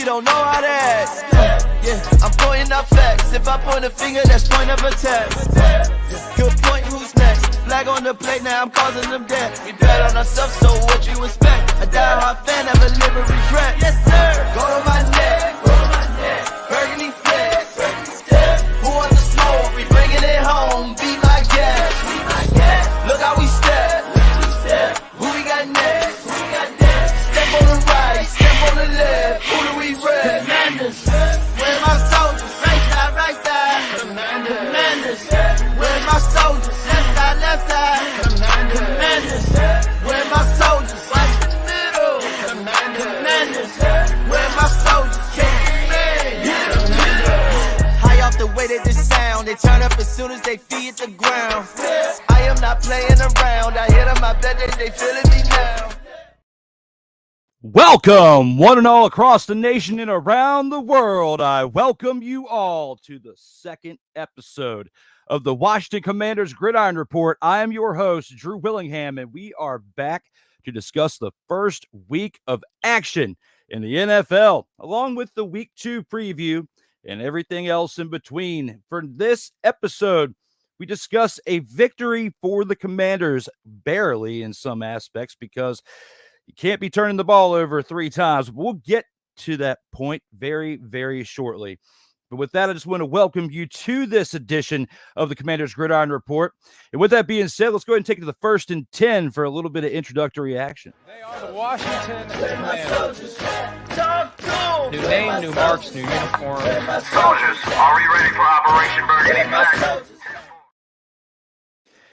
don't know how to act. Yeah, I'm pointing out facts. If I point a finger, that's point of attack. Good point, who's next? Flag on the plate, now I'm causing them death. We bet on ourselves, so what you expect? A die-hard fan, never live with regret. Yes, sir. Go to my neck. Burgundy flex. Who wants the smoke? We bringing it home. Beat my gas. Look how we step. Who we got next? Step on the right, step on the left. Who do we rep? Commanders. Where's my soldiers? Right side. Commanders. Where's my soldiers? Left side. Commanders. Where's my soldiers? Right in the middle. Commanders. Where's my soldiers? High off the way that this sound, they turn up as soon as they feed the ground. I am not playing around. I hit them, I bet that they feeling me now. Welcome, one and all across the nation and around the world. I welcome you all to the second episode of the Washington Commanders Gridiron Report. I am your host, Drew Willingham, and we are back to discuss the first week of action in the NFL, along with the Week 2 preview and everything else in between. For this episode, we discuss a victory for the Commanders, barely in some aspects, because you can't be turning the ball over 3 times. We'll get to that point very, very shortly. But with that, I just want to welcome you to this edition of the Commanders Gridiron Report. And with that being said, let's go ahead and take it to the 1st and 10 for a little bit of introductory action. They are the Washington Commanders. New name, new marks, new uniform. Soldiers, are we ready for Operation Burgundy?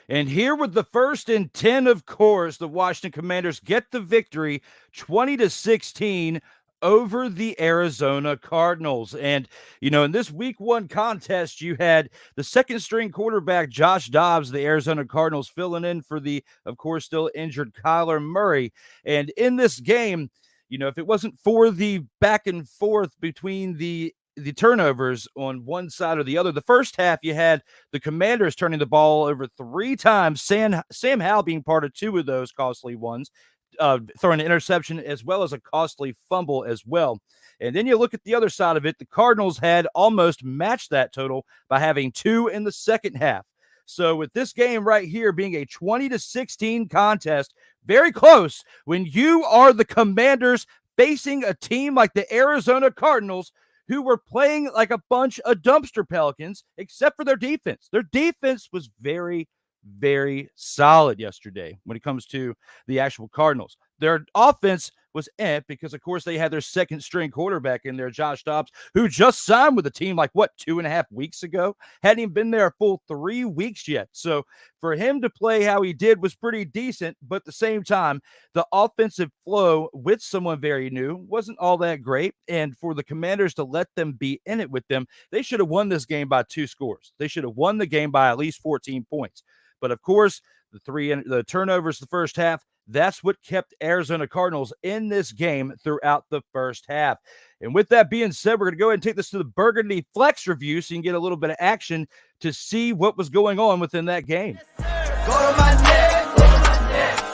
And here with the 1st and 10, of course, the Washington Commanders get the victory 20-16 over the Arizona Cardinals. And, you know, in this week 1 contest, you had the second string quarterback, Josh Dobbs, the Arizona Cardinals, filling in for the, of course, still injured Kyler Murray. And in this game, you know, if it wasn't for the back and forth between the turnovers on one side or the other, the first half, you had the Commanders turning the ball over 3 times, Sam Howell being part of 2 of those costly ones, throwing an interception as well as a costly fumble as well. And then you look at the other side of it, the Cardinals had almost matched that total by having 2 in the second half. So with this game right here being a 20-16 contest, very close, when you are the Commanders facing a team like the Arizona Cardinals, who were playing like a bunch of dumpster Pelicans, except for their defense. Their defense was very, very solid yesterday when it comes to the actual Cardinals. Their offense was because, of course, they had their second string quarterback in there, Josh Dobbs, who just signed with the team like, 2.5 weeks ago? Hadn't even been there a full 3 weeks yet. So for him to play how he did was pretty decent, but at the same time, the offensive flow with someone very new wasn't all that great. And for the Commanders to let them be in it with them, they should have won this game by 2 scores. They should have won the game by at least 14 points. But of course, the turnovers the first half, that's what kept Arizona Cardinals in this game throughout the first half. And with that being said, we're going to go ahead and take this to the Burgundy Flex review so you can get a little bit of action to see what was going on within that game. Go to my neck.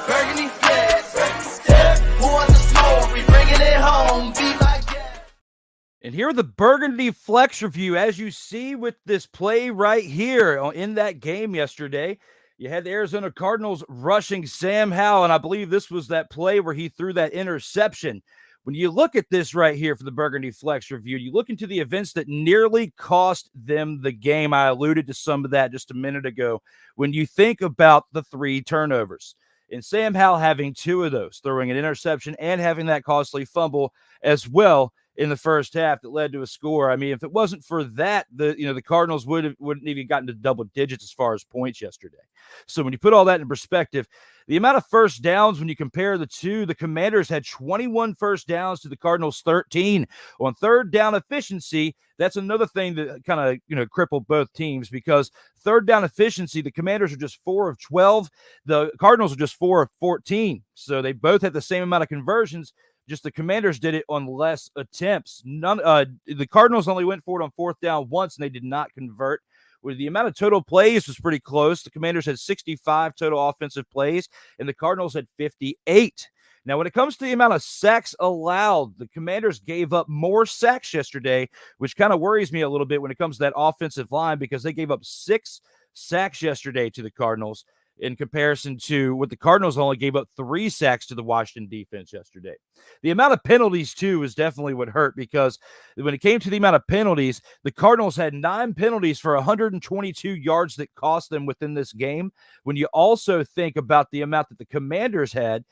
Burgundy flex. Who wants the smoke? We bringing it home. Beat my gas. And here are the Burgundy Flex review. As you see with this play right here in that game yesterday, you had the Arizona Cardinals rushing Sam Howell, and I believe this was that play where he threw that interception. When you look at this right here for the Burgundy Flex review, you look into the events that nearly cost them the game. I alluded to some of that just a minute ago. When you think about the 3 turnovers, and Sam Howell having 2 of those, throwing an interception and having that costly fumble as well in the first half that led to a score. I mean, if it wasn't for that, the Cardinals wouldn't even gotten to double digits as far as points yesterday. So when you put all that in perspective, the amount of first downs, when you compare the two, the Commanders had 21 first downs to the Cardinals 13. On third down efficiency, that's another thing that kind of crippled both teams, because third down efficiency, the Commanders are just 4 of 12. The Cardinals are just 4 of 14. So they both had the same amount of conversions. Just the Commanders did it on less attempts. The Cardinals only went for it on 4th down once, and they did not convert. With the amount of total plays was pretty close. The Commanders had 65 total offensive plays, and the Cardinals had 58. Now, when it comes to the amount of sacks allowed, the Commanders gave up more sacks yesterday, which kind of worries me a little bit when it comes to that offensive line because they gave up 6 sacks yesterday to the Cardinals in comparison to what the Cardinals only gave up 3 sacks to the Washington defense yesterday. The amount of penalties, too, is definitely what hurt because when it came to the amount of penalties, the Cardinals had 9 penalties for 122 yards that cost them within this game. When you also think about the amount that the Commanders had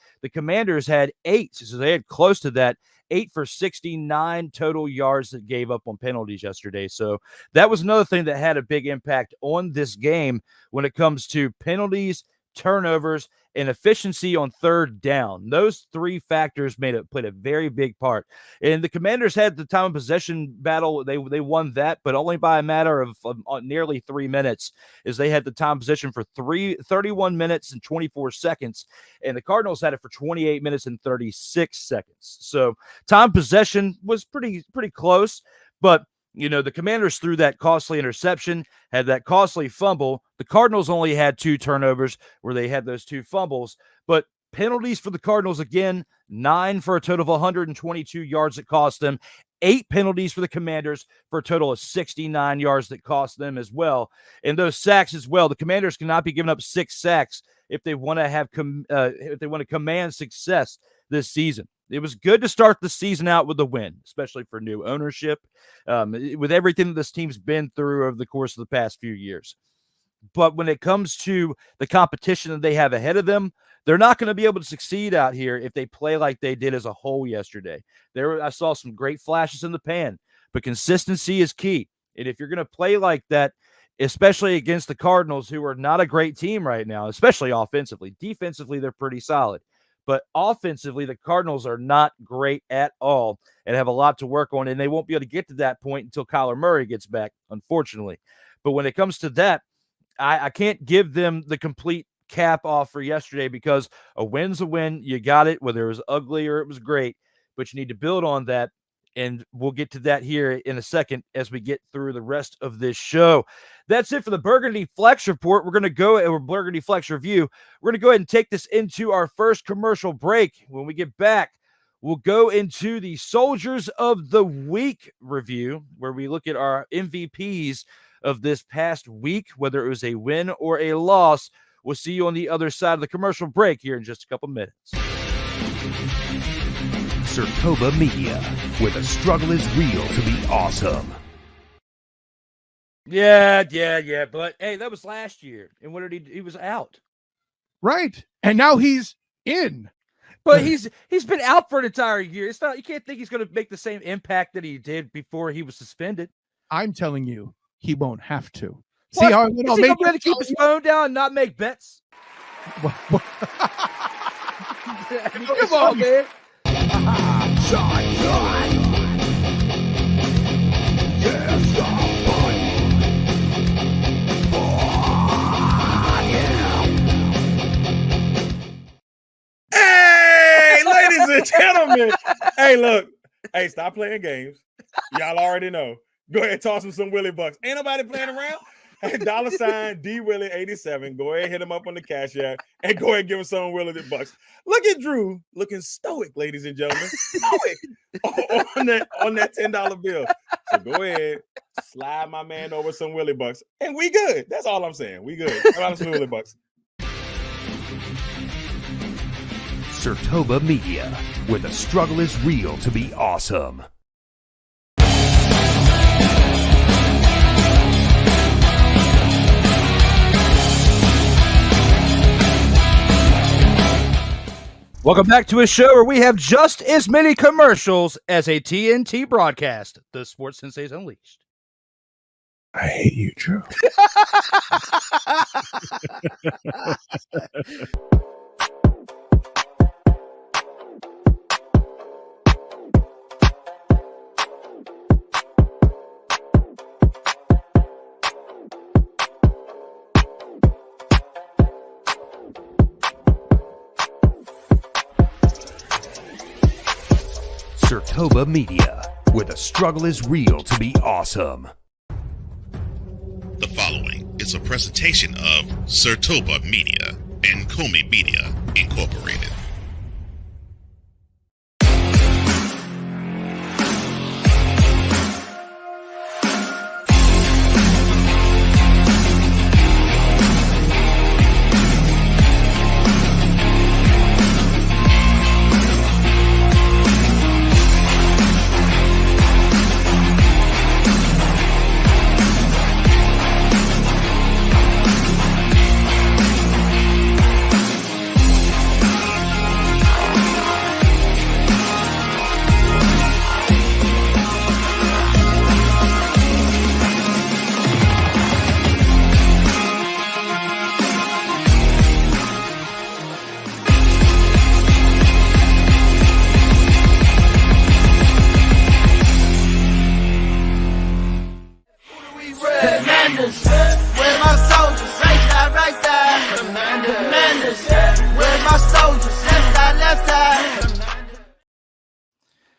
8. So they had close to that. 8 for 69 total yards that gave up on penalties yesterday. So that was another thing that had a big impact on this game when it comes to penalties, turnovers, and efficiency on third down. Those 3 factors played a very big part. And the Commanders had the time of possession battle. They won that, but only by a matter of nearly 3 minutes, as they had the time of possession for 31 minutes and 24 seconds, and the Cardinals had it for 28 minutes and 36 seconds. So time possession was pretty close, but the Commanders threw that costly interception, had that costly fumble. The Cardinals only had 2 turnovers where they had those 2 fumbles. But penalties for the Cardinals, again, 9 for a total of 122 yards that cost them. 8 penalties for the Commanders for a total of 69 yards that cost them as well. And those sacks as well. The Commanders cannot be giving up 6 sacks if they want to have if they want to command success this season. It was good to start the season out with a win, especially for new ownership, with everything that this team's been through over the course of the past few years. But when it comes to the competition that they have ahead of them, they're not going to be able to succeed out here if they play like they did as a whole yesterday. I saw some great flashes in the pan, but consistency is key. And if you're going to play like that, especially against the Cardinals, who are not a great team right now, especially offensively. Defensively, they're pretty solid. But offensively, the Cardinals are not great at all and have a lot to work on, and they won't be able to get to that point until Kyler Murray gets back, unfortunately. But when it comes to that, I can't give them the complete cap off for yesterday because a win's a win. You got it, whether it was ugly or it was great, but you need to build on that, and we'll get to that here in a second as we get through the rest of this show. That's it for the Burgundy Flex Report. We're going to go over Burgundy Flex Review. We're going to go ahead and take this into our first commercial break. When we get back, we'll go into the Soldiers of the Week review, where we look at our MVPs of this past week, whether it was a win or a loss. We'll see you on the other side of the commercial break here in just a couple minutes. Sertoba Media, where the struggle is real to be awesome. Yeah. But hey, that was last year. And what did he was out. Right. And now he's in. But he's been out for an entire year. It's not, you can't think he's going to make the same impact that he did before he was suspended. I'm telling you, he won't have to. What? See how I'm going to keep his phone down and not make bets? Come on, man. Hey, ladies and gentlemen. Hey, look. Hey, stop playing games. Y'all already know. Go ahead and toss him some Willie Bucks. Ain't nobody playing around. $sign DWillie87. Go ahead, hit him up on the Cash App, and go ahead and give him some Willie Bucks. Look at Drew looking stoic, ladies and gentlemen. Stoic on that $10 bill. So go ahead, slide my man over some Willie Bucks, and we good. That's all I'm saying. We good. Some Willie Bucks. Sertoba Media, where the struggle is real to be awesome. Welcome back to a show where we have just as many commercials as a TNT broadcast, the Sports Senseis Unleashed. I hate you, Joe. Sertoba Media, where the struggle is real to be awesome. The following is a presentation of Sertoba Media and Comey Media Incorporated. Where my soldiers? Right side. Commanders. Where my soldiers? Left side.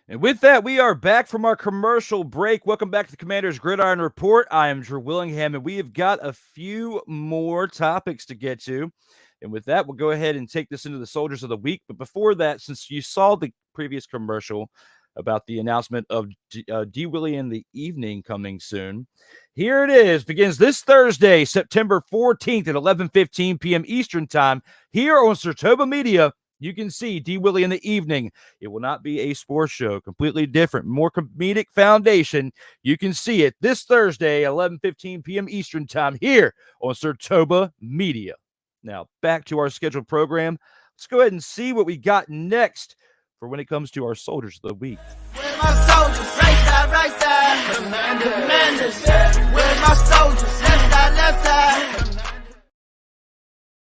And with that, we are back from our commercial break. Welcome back to the Commanders Gridiron Report. I am Drew Willingham, and we have got a few more topics to get to. And with that, we'll go ahead and take this into the Soldiers of the Week. But before that, since you saw the previous commercial about the announcement of D. Willie in the evening coming soon, here it is. Begins this Thursday, September 14th at 11:15 p.m. Eastern Time here on Sartoba Media. You can see D. Willie in the evening. It will not be a sports show. Completely different. More comedic foundation. You can see it this Thursday, 11:15 p.m. Eastern Time here on Sartoba Media. Now, back to our scheduled program. Let's go ahead and see what we got next for when it comes to our Soldiers of the Week. Where my soldiers? Right side. Commanders. Where my soldiers? Left side.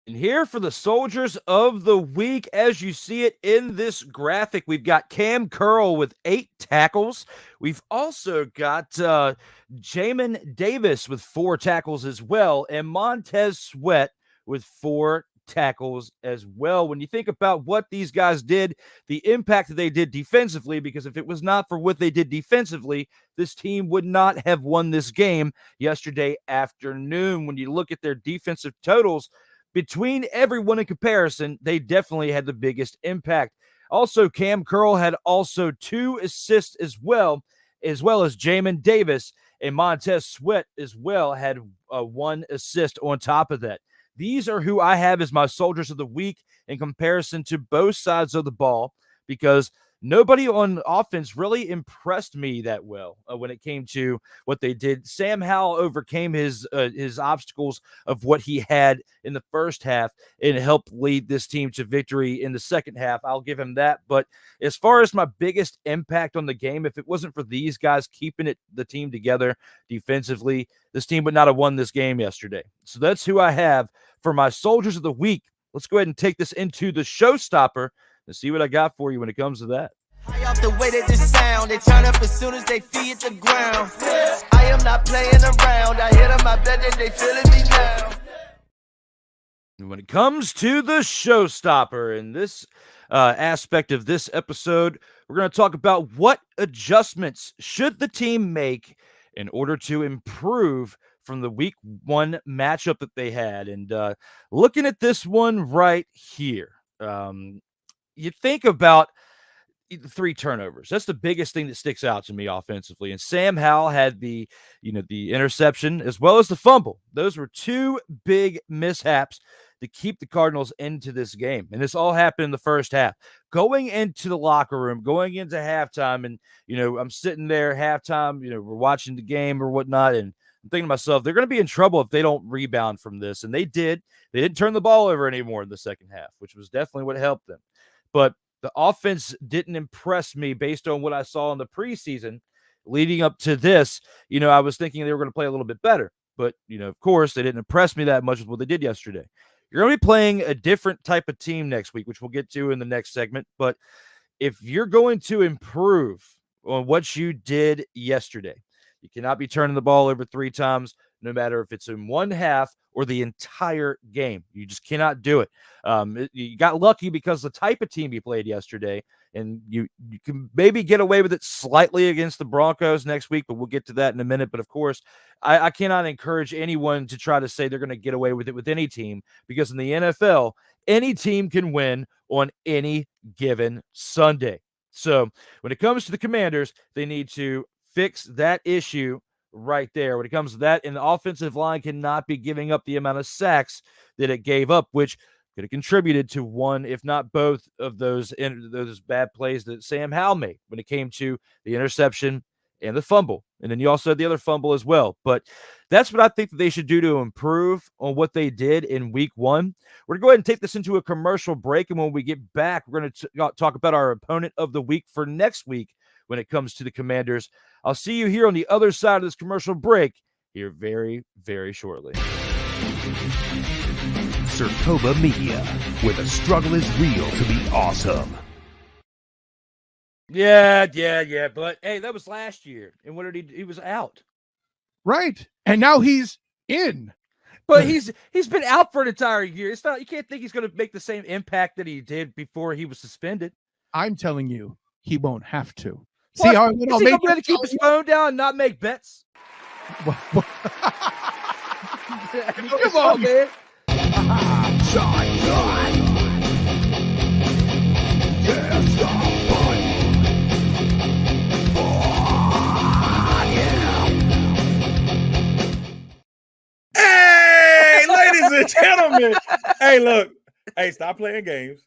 And here for the Soldiers of the Week, as you see it in this graphic, we've got Cam Curl with 8 tackles. We've also got Jamin Davis with 4 tackles as well, and Montez Sweat with 4 tackles as well. When you think about what these guys did, the impact that they did defensively, because if it was not for what they did defensively, this team would not have won this game yesterday afternoon. When you look at their defensive totals, between everyone in comparison, they definitely had the biggest impact. Also, Cam Curl had also 2 assists as well as Jamin Davis, and Montez Sweat as well had 1 assist on top of that. These are who I have as my Soldiers of the Week in comparison to both sides of the ball, because nobody on offense really impressed me that well when it came to what they did. Sam Howell overcame his obstacles of what he had in the first half and helped lead this team to victory in the second half. I'll give him that. But as far as my biggest impact on the game, if it wasn't for these guys keeping the team together defensively, this team would not have won this game yesterday. So that's who I have for my Soldiers of the Week. Let's go ahead and take this into the showstopper and see what I got for you when it comes to that. High off the way that this sound, they turn up as soon as they feed the ground. I am not playing around. I hit them, I bet that they feeling me now. And when it comes to the showstopper, in this aspect of this episode, we're going to talk about what adjustments should the team make in order to improve from the week 1 matchup that they had. And looking at this one right here, you think about 3 turnovers. That's the biggest thing that sticks out to me offensively. And Sam Howell had the interception as well as the fumble. Those were 2 big mishaps to keep the Cardinals into this game. And this all happened in the first half. Going into the locker room, going into halftime, and, I'm sitting there halftime, we're watching the game or whatnot, and I'm thinking to myself, they're going to be in trouble if they don't rebound from this. And they did. They didn't turn the ball over anymore in the second half, which was definitely what helped them. But the offense didn't impress me based on what I saw in the preseason leading up to this. I was thinking they were going to play a little bit better. But, of course, they didn't impress me that much with what they did yesterday. You're going to be playing a different type of team next week, which we'll get to in the next segment. But if you're going to improve on what you did yesterday, you cannot be turning the ball over 3 times, no matter if it's in one half or the entire game. You just cannot do it. You got lucky because the type of team you played yesterday, and you can maybe get away with it slightly against the Broncos next week, but we'll get to that in a minute. But, of course, I cannot encourage anyone to try to say they're going to get away with it with any team, because in the NFL, any team can win on any given Sunday. So when it comes to the Commanders, they need to fix that issue right there. When it comes to that, and the offensive line cannot be giving up the amount of sacks that it gave up, which could have contributed to one, if not both, of those bad plays that Sam Howell made when it came to the interception and the fumble. And then you also had the other fumble as well. But that's what I think that they should do to improve on what they did in week 1. We're going to go ahead and take this into a commercial break. And when we get back, we're going to talk about our opponent of the week for next week when it comes to the Commanders. I'll see you here on the other side of this commercial break here very, very shortly. Sartoba Media, where the struggle is real to be awesome. Yeah. But, hey, that was last year. And what did he was out. Right. And now he's in. But he's been out for an entire year. It's not, you can't think he's going to make the same impact that he did before he was suspended. I'm telling you, he won't have to. What? See how Is he going to keep his phone down and not make bets? Come Come on, man. Hey, ladies and gentlemen. Hey, look. Hey, stop playing games.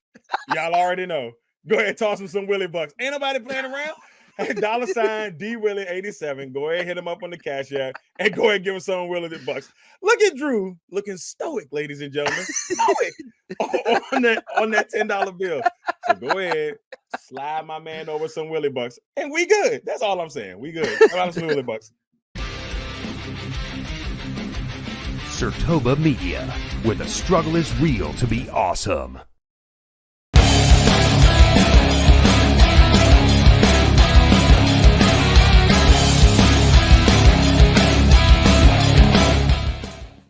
Y'all already know. Go ahead and toss him some Willie Bucks. Ain't nobody playing around. Hey, $ D Willie 87. Go ahead, hit him up on the Cash App, and go ahead and give him some Willie Bucks. Look at Drew looking stoic, ladies and gentlemen. Stoic on that $10 bill. So go ahead, slide my man over some Willie Bucks, and we good. That's all I'm saying. We good. How about some Willie Bucks? Sertoba Media, where the struggle is real to be awesome.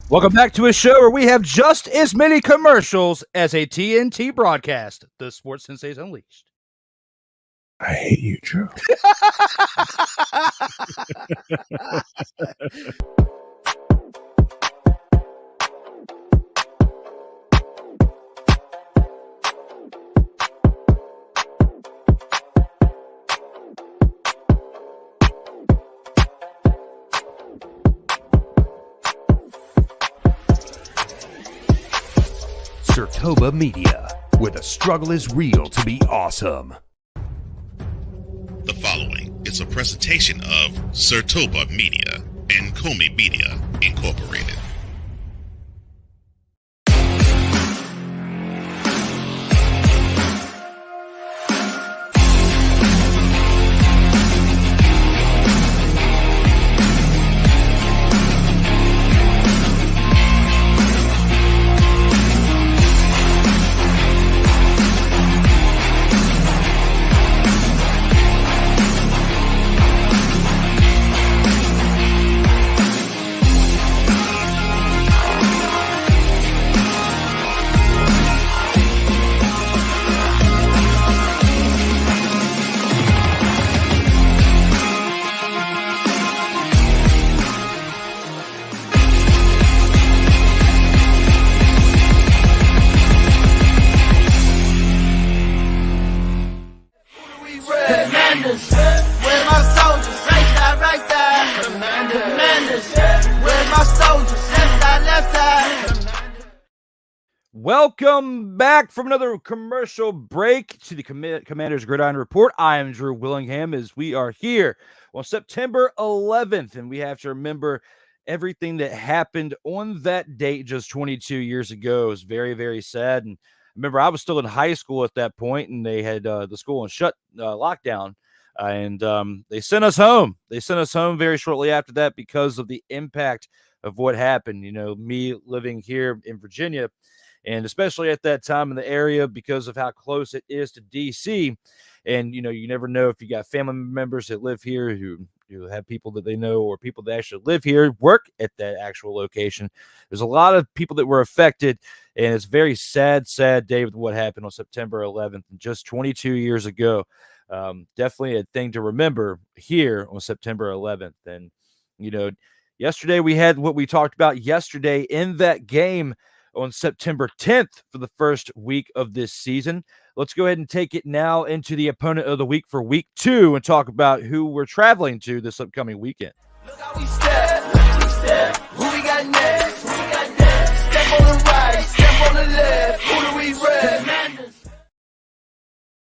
Welcome back to a show where we have just as many commercials as a TNT broadcast. The Sports Senseis Unleashed. I hate you, Joe. Sertoba Media, where the struggle is real to be awesome. The following is a presentation of Sertoba Media and Comey Media Incorporated. Commanders, where's my soldiers? Right side. Commanders, where's my soldiers? Left side. Welcome back from another commercial break to the Commanders Gridiron Report. I am Drew Willingham as we are here on September 11th, and we have to remember everything that happened on that date just 22 years ago. It was very, very sad. And remember, I was still in high school at that point, and they had the school on lockdown, and they sent us home. They sent us home very shortly after that because of the impact of what happened. You know, me living here in Virginia, and especially at that time in the area because of how close it is to D.C. And, you know, you never know if you got family members that live here who have people that they know or people that actually live here, work at that actual location. There's a lot of people that were affected, and it's a very sad, sad day with what happened on September 11th, just 22 years ago. Definitely a thing to remember here on September 11th. And, you know, yesterday we had what we talked about yesterday in that game on September 10th for the first week of this season. Let's go ahead and take it now into the opponent of the week for week 2 and talk about who we're traveling to this upcoming weekend. Look how we step. Who we got next? Step on the right, step on the left. Who do we rep?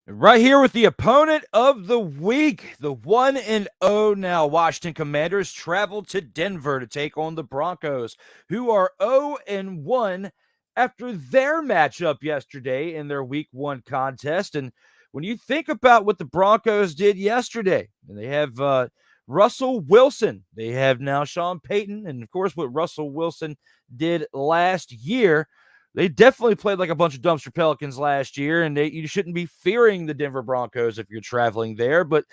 Right here with the opponent of the week, the 1-0 now Washington Commanders travel to Denver to take on the Broncos, who are 0-1 after their matchup yesterday in their week 1 contest. And when you think about what the Broncos did yesterday, and they have Russell Wilson, they have now Sean Payton, and of course what Russell Wilson did last year, they definitely played like a bunch of dumpster Pelicans last year, and you shouldn't be fearing the Denver Broncos if you're traveling there. But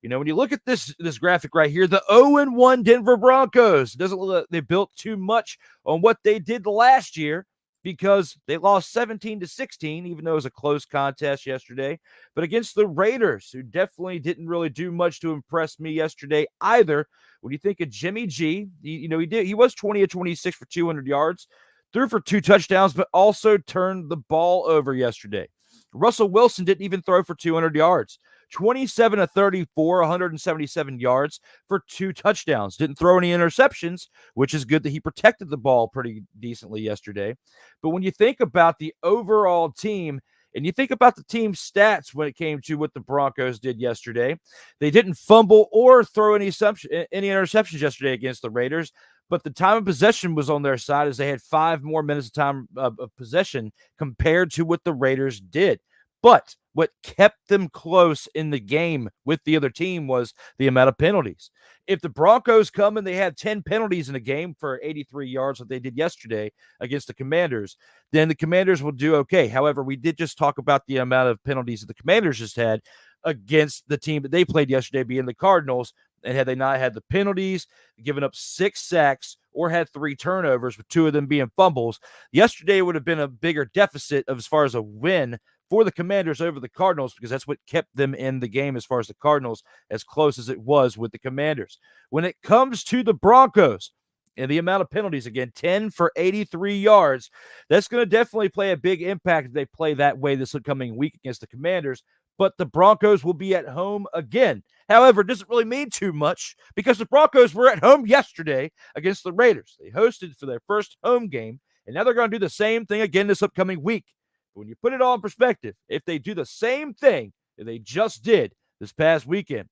You know, when you look at this graphic right here, the 0-1 Denver Broncos, doesn't look like they built too much on what they did last year because they lost 17-16, even though it was a close contest yesterday. But against the Raiders, who definitely didn't really do much to impress me yesterday either. When you think of Jimmy G, he was 20 of 26 for 200 yards, threw for 2 touchdowns, but also turned the ball over yesterday. Russell Wilson didn't even throw for 200 yards. 27 of 34, 177 yards for 2 touchdowns. Didn't throw any interceptions, which is good that he protected the ball pretty decently yesterday. But when you think about the overall team, and you think about the team's stats when it came to what the Broncos did yesterday, they didn't fumble or throw any interceptions yesterday against the Raiders, but the time of possession was on their side as they had 5 more minutes of time of possession compared to what the Raiders did. But what kept them close in the game with the other team was the amount of penalties. If the Broncos come and they have 10 penalties in a game for 83 yards like they did yesterday against the Commanders, then the Commanders will do okay. However, we did just talk about the amount of penalties that the Commanders just had against the team that they played yesterday, being the Cardinals. And had they not had the penalties, given up 6 sacks, or had 3 turnovers, with 2 of them being fumbles, yesterday would have been a bigger deficit as far as a win for the Commanders over the Cardinals, because that's what kept them in the game as far as the Cardinals, as close as it was with the Commanders. When it comes to the Broncos and the amount of penalties, again, 10 for 83 yards, that's going to definitely play a big impact if they play that way this upcoming week against the Commanders. But the Broncos will be at home again. However, it doesn't really mean too much because the Broncos were at home yesterday against the Raiders. They hosted for their first home game, and now they're going to do the same thing again this upcoming week. But when you put it all in perspective, if they do the same thing that they just did this past weekend,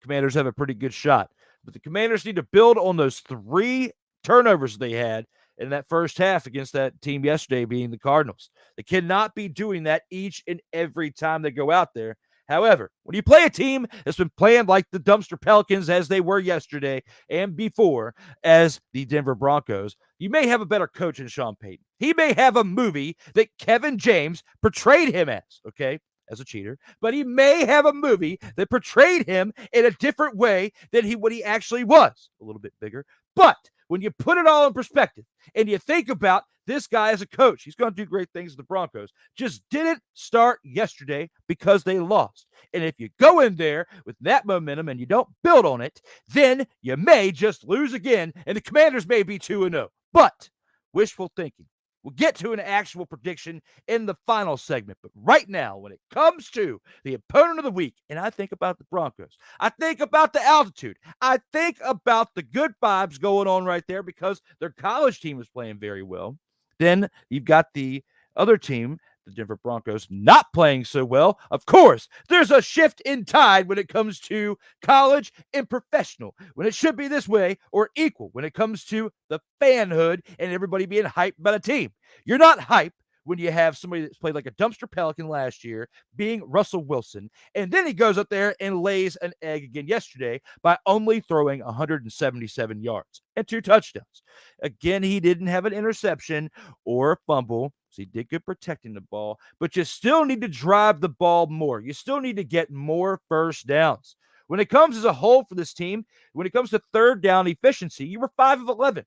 the Commanders have a pretty good shot. But the Commanders need to build on those 3 turnovers they had in that first half against that team yesterday, being the Cardinals. They cannot be doing that each and every time they go out there. However, when you play a team that's been playing like the dumpster Pelicans as they were yesterday and before as the Denver Broncos, you may have a better coach than Sean Payton. He may have a movie that Kevin James portrayed him as, okay, as a cheater, but he may have a movie that portrayed him in a different way than what he actually was, a little bit bigger. But when you put it all in perspective and you think about this guy as a coach, he's going to do great things with the Broncos. Just didn't start yesterday because they lost. And if you go in there with that momentum and you don't build on it, then you may just lose again, and the Commanders may be 2-0. But wishful thinking. We'll get to an actual prediction in the final segment. But right now, when it comes to the opponent of the week, and I think about the Broncos, I think about the altitude, I think about the good vibes going on right there because their college team is playing very well. Then you've got the other team, the Denver Broncos, not playing so well. Of course, there's a shift in tide when it comes to college and professional, when it should be this way or equal when it comes to the fanhood and everybody being hyped about a team. You're not hyped when you have somebody that's played like a dumpster Pelican last year, being Russell Wilson, and then he goes up there and lays an egg again yesterday by only throwing 177 yards and 2 touchdowns. Again, he didn't have an interception or a fumble, so he did good protecting the ball, but you still need to drive the ball more. You still need to get more first downs. When it comes as a whole for this team, when it comes to third down efficiency, you were 5 of 11.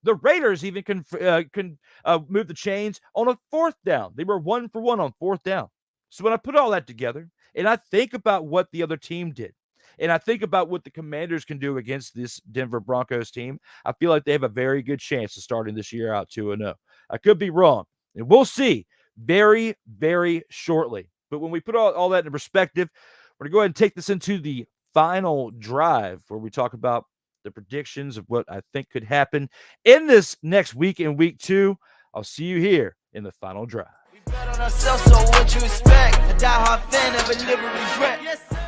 The Raiders even can move the chains on a 4th down. They were 1 for 1 on 4th down. So when I put all that together and I think about what the other team did, and I think about what the Commanders can do against this Denver Broncos team, I feel like they have a very good chance of starting this year out 2-0. I could be wrong, and we'll see very, very shortly. But when we put all that in perspective, we're going to go ahead and take this into the final drive where we talk about the predictions of what I think could happen in this next week, in week 2. I'll see you here in the final drive. We bet on ourselves, so what you expect? A diehard fan never live with regret. Yes, sir.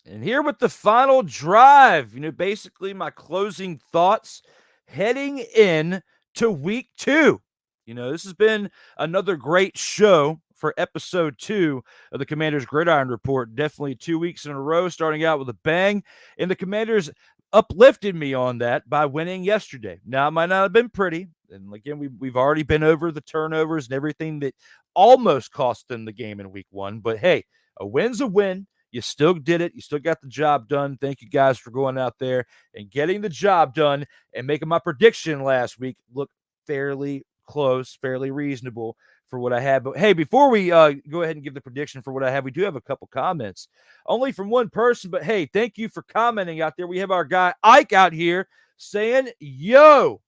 And here with the final drive, basically my closing thoughts heading in to week 2. This has been another great show for episode 2 of the Commanders Gridiron Report. Definitely 2 weeks in a row, starting out with a bang. And the Commanders uplifted me on that by winning yesterday. Now, it might not have been pretty. And again, we've already been over the turnovers and everything that almost cost them the game in week 1. But hey, a win's a win. You still did it. You still got the job done. Thank you guys for going out there and getting the job done and making my prediction last week look fairly close, fairly reasonable for what I had. But hey, before we go ahead and give the prediction for what I have, we do have a couple comments, only from one person. But hey, thank you for commenting out there. We have our guy Ike out here saying, yo,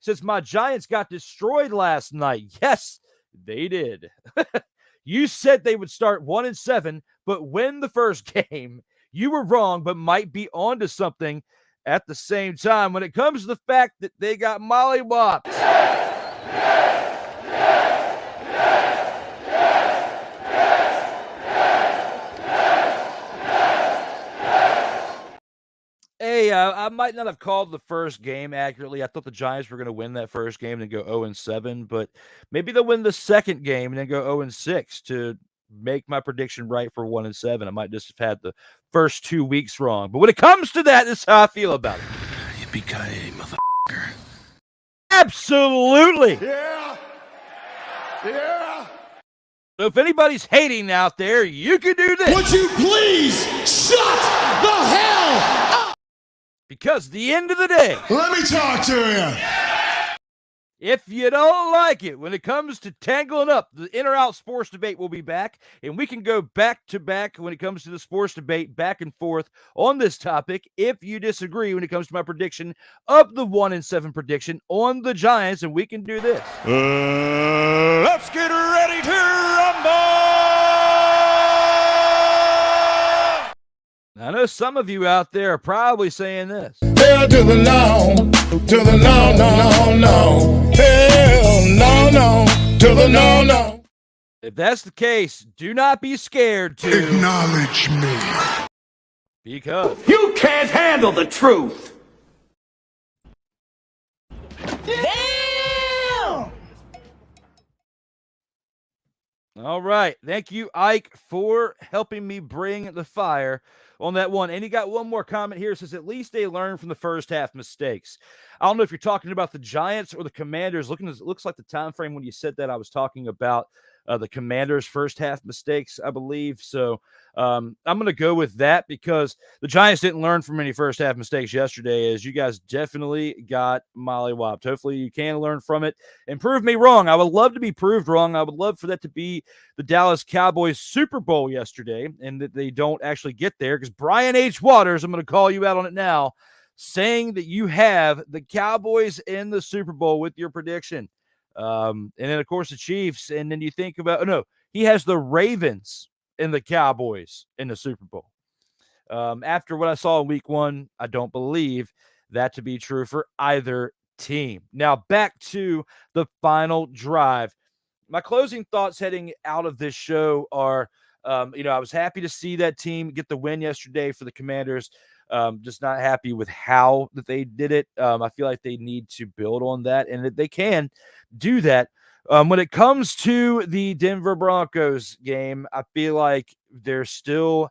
says my Giants got destroyed last night. Yes, they did. You said they would start 1-7, but win the first game. You were wrong, but might be onto something at the same time when it comes to the fact that they got mollywopped. Hey, I might not have called the first game accurately. I thought the Giants were going to win that first game and go 0-7, but maybe they'll win the second game and then go 0-6 to make my prediction right for 1-7. I might just have had the first 2 weeks wrong. But when it comes to that, this is how I feel about it. Yippee-ki-yay, motherfucker. Absolutely. Yeah. Yeah. So if anybody's hating out there, you can do this. Would you please shut the hell up? Because at the end of the day, Let me talk to you. if you don't like it, when it comes to tangling up, the In or Out sports debate will be back, and we can go back to back when it comes to the sports debate, back and forth on this topic. If you disagree when it comes to my prediction of the 1-7 prediction on the Giants, and we can do this. Let's get ready to rumble. I know some of you out there are probably saying this. Hell to the no, to the no, no, no, no. Hell no, no, to the no, no. If that's the case, do not be scared to Acknowledge me. because You can't handle the truth. all right. Thank you, Ike, for helping me bring the fire on that one. And he got one more comment here. It says, at least they learned from the first half mistakes. I don't know if you're talking about the Giants or the Commanders. Looks like the time frame when you said that I was talking about the Commanders' first half mistakes, I believe. So I'm going to go with that because the Giants didn't learn from any first half mistakes yesterday, as you guys definitely got mollywopped. Hopefully you can learn from it and prove me wrong. I would love to be proved wrong. I would love for that to be the Dallas Cowboys Super Bowl yesterday and that they don't actually get there, because Brian H. Waters, I'm going to call you out on it now, saying that you have the Cowboys in the Super Bowl with your prediction. And then, of course, the Chiefs. And then you think about, he has the Ravens and the Cowboys in the Super Bowl. After what I saw in week 1, I don't believe that to be true for either team. Now, back to the final drive. My closing thoughts heading out of this show are, I was happy to see that team get the win yesterday for the Commanders. Just not happy with how that they did it. I feel like they need to build on that, and that they can do that. When it comes to the Denver Broncos game, I feel like they're still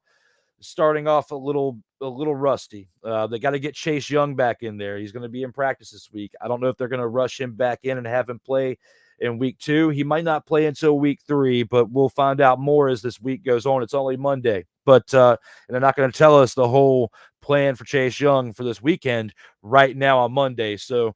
starting off a little rusty. They got to get Chase Young back in there. He's going to be in practice this week. I don't know if they're going to rush him back in and have him play in week 2. He might not play until week 3, but we'll find out more as this week goes on. It's only Monday, but and they're not going to tell us the whole plan for Chase Young for this weekend right now on Monday. So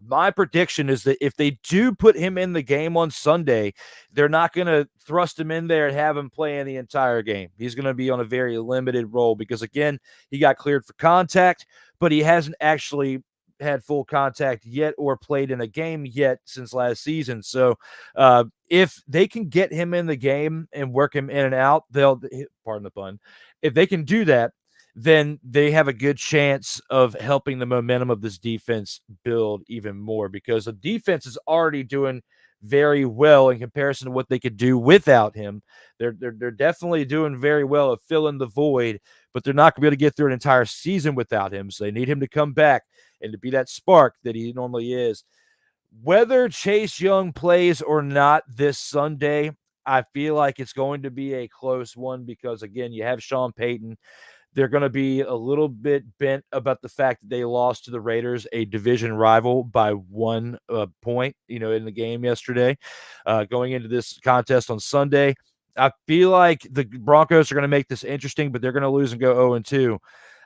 my prediction is that if they do put him in the game on Sunday, they're not going to thrust him in there and have him play in the entire game. He's going to be on a very limited role because, again, he got cleared for contact, but he hasn't actually had full contact yet or played in a game yet since last season. So if they can get him in the game and work him in and out, pardon the pun, if they can do that, then they have a good chance of helping the momentum of this defense build even more, because the defense is already doing very well in comparison to what they could do without him. They're definitely doing very well at filling the void, but they're not going to be able to get through an entire season without him. So they need him to come back and to be that spark that he normally is. Whether Chase Young plays or not this Sunday, I feel like it's going to be a close one because, again, you have Sean Payton. They're going to be a little bit bent about the fact that they lost to the Raiders, a division rival, by 1 point, in the game yesterday. Going into this contest on Sunday, I feel like the Broncos are going to make this interesting, but they're going to lose and go 0-2.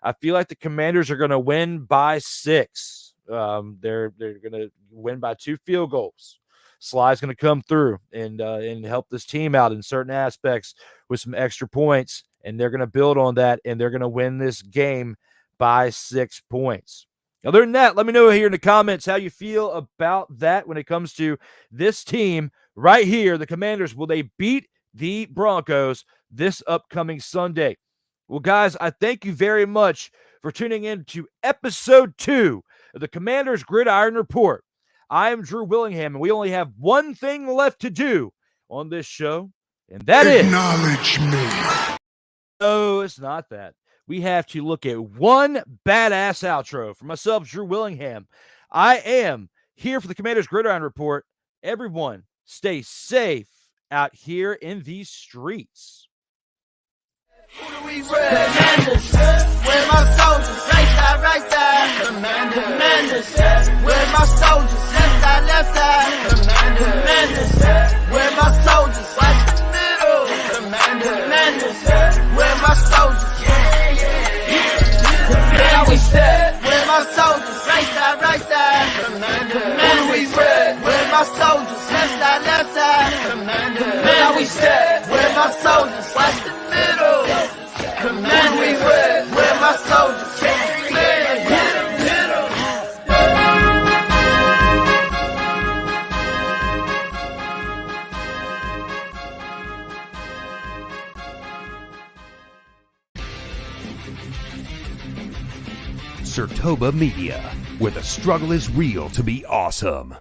I feel like the Commanders are going to win by 6. They're going to win by 2 field goals. Sly's going to come through and help this team out in certain aspects with some extra points, and they're going to build on that, and they're going to win this game by 6 points. Other than that, let me know here in the comments how you feel about that when it comes to this team right here, the Commanders. Will they beat the Broncos this upcoming Sunday? Well, guys, I thank you very much for tuning in to episode 2 of the Commanders Gridiron Report. I am Drew Willingham, and we only have one thing left to do on this show, and that is acknowledge me. No, it's not that. We have to look at one badass outro. For myself, Drew Willingham, I am here for the Commanders Gridiron Report. Everyone, stay safe out here in these streets. Who do we rep? Commanders, where my soldiers, right side, Commanders, where my soldiers, left side, Commanders, where my soldiers, watch the middle, Commanders, where my soldiers, how we step, where my soldiers, right side, Who do we rep? Where my soldiers, left side, how we step, where my soldiers, watch the middle, Who we rep? Where my soldiers, hit 'em. Sertoba Media, where the struggle is real to be awesome.